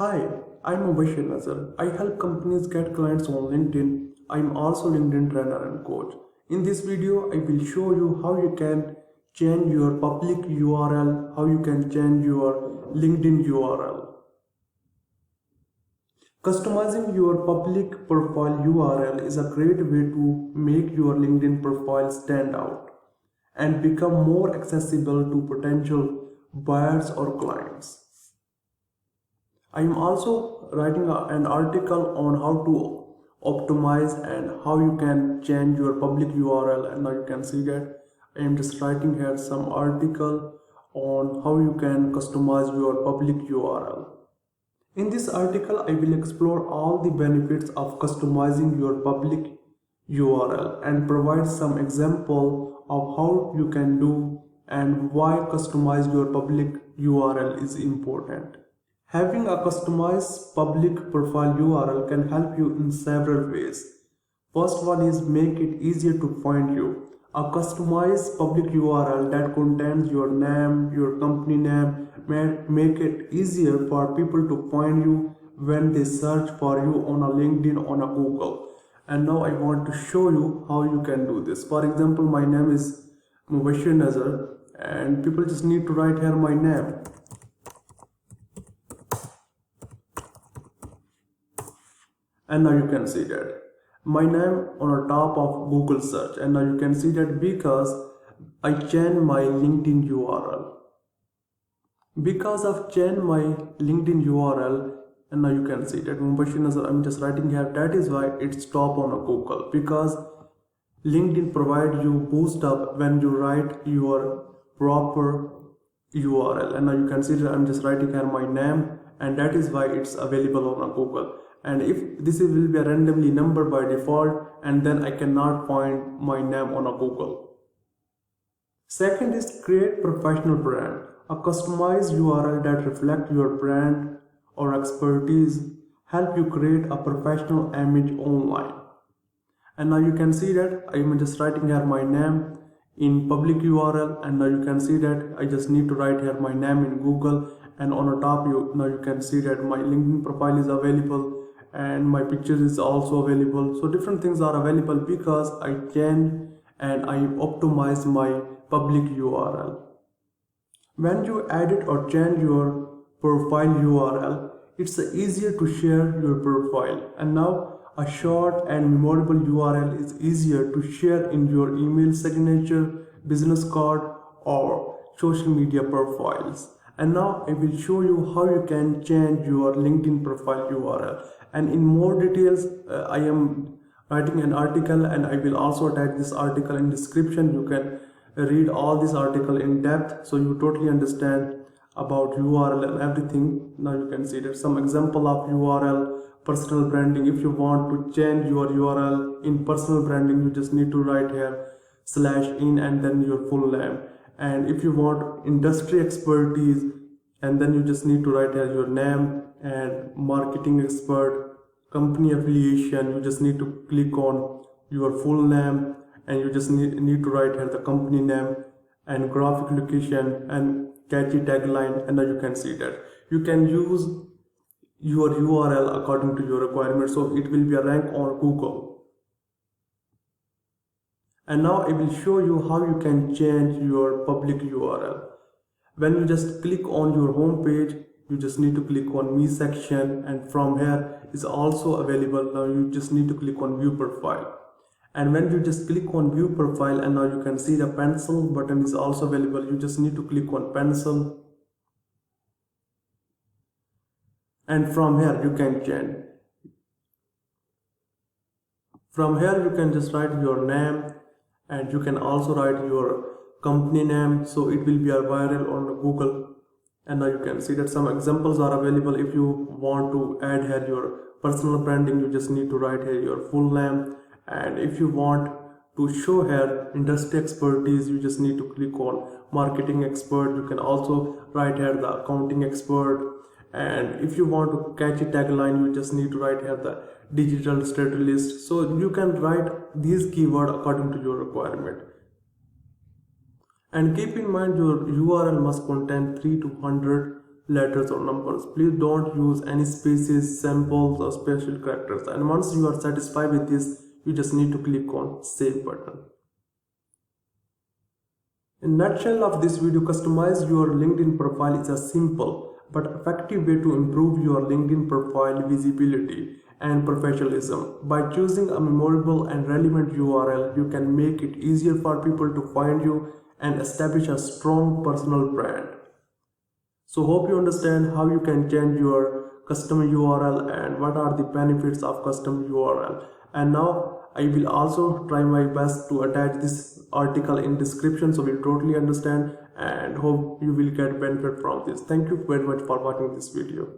Hi, I'm Nazar. I help companies get clients on LinkedIn. I'm also LinkedIn trainer and coach. In this video, I will show you how you can change your public URL, how you can change your LinkedIn URL. Customizing your public profile URL is a great way to make your LinkedIn profile stand out and become more accessible to potential buyers or clients. I am also writing an article on how to optimize and how you can change your public URL, and now you can see that I am just writing here some article on how you can customize your public URL. In this article, I will explore all the benefits of customizing your public URL and provide some example of how you can do and why customize your public URL is important. Having a customized public profile URL can help you in several ways. First one is make it easier to find you. A customized public URL that contains your name, your company name, may make it easier for people to find you when they search for you on a LinkedIn, on a Google. And now I want to show you how you can do this. For example, my name is Nazar, and people just need to write here my name. And now you can see that my name on the top of Google search, and now you can see that because I changed my LinkedIn URL. Because I've changed my LinkedIn URL, and now you can see that I'm just writing here, that is why it's top on a Google, because LinkedIn provide you boost up when you write your proper URL. And now you can see that I'm just writing here my name, and that is why it's available on a Google. And if this will be a randomly number by default, and then I cannot find my name on a Google. Second is create professional brand. A customized URL that reflects your brand or expertise help you create a professional image online. And now you can see that I'm just writing here my name in public URL, and now you can see that I just need to write here my name in Google, and on the top now you can see that my LinkedIn profile is available and my picture is also available. So different things are available because I change and I optimize my public URL. When you edit or change your profile URL, it's easier to share your profile. And now a short and memorable URL is easier to share in your email signature, business card, or social media profiles. And now I will show you how you can change your LinkedIn profile URL. And in more details, I am writing an article, and I will also attach this article in description. You can read all this article in depth, so you totally understand about URL and everything. Now you can see that some example of URL, personal branding. If you want to change your URL in personal branding, you just need to write here /in and then your full name. And if you want industry expertise, and then you just need to write here your name, and marketing expert, company affiliation, you just need to click on your full name, and you just need to write here the company name and graphic location and catchy tagline. And now you can see that you can use your URL according to your requirements, so it will be a rank on Google. And now I will show you how you can change your public URL. When you just click on your home page, you just need to click on me section, and from here is also available. Now you just need to click on view profile, and when you just click on view profile, and now you can see the pencil button is also available. You just need to click on pencil, and from here you can change. From here you can just write your name, and you can also write your company name, so it will be viral on Google. And now you can see that some examples are available. If you want to add here your personal branding, you just need to write here your full name. And if you want to show here industry expertise, you just need to click on marketing expert. You can also write here the accounting expert. And if you want to catch a tagline, you just need to write here the digital strategist. So you can write these keywords according to your requirement. And keep in mind your URL must contain 3 to 100 letters or numbers. Please don't use any spaces, symbols or special characters. And once you are satisfied with this, you just need to click on save button. In nutshell of this video, customize your LinkedIn profile is a simple but effective way to improve your LinkedIn profile visibility and professionalism. By choosing a memorable and relevant URL, you can make it easier for people to find you and establish a strong personal brand. So hope you understand how you can change your custom URL and what are the benefits of custom URL. And now I will also try my best to attach this article in description so you totally understand, and hope you will get benefit from this. Thank you very much for watching this video.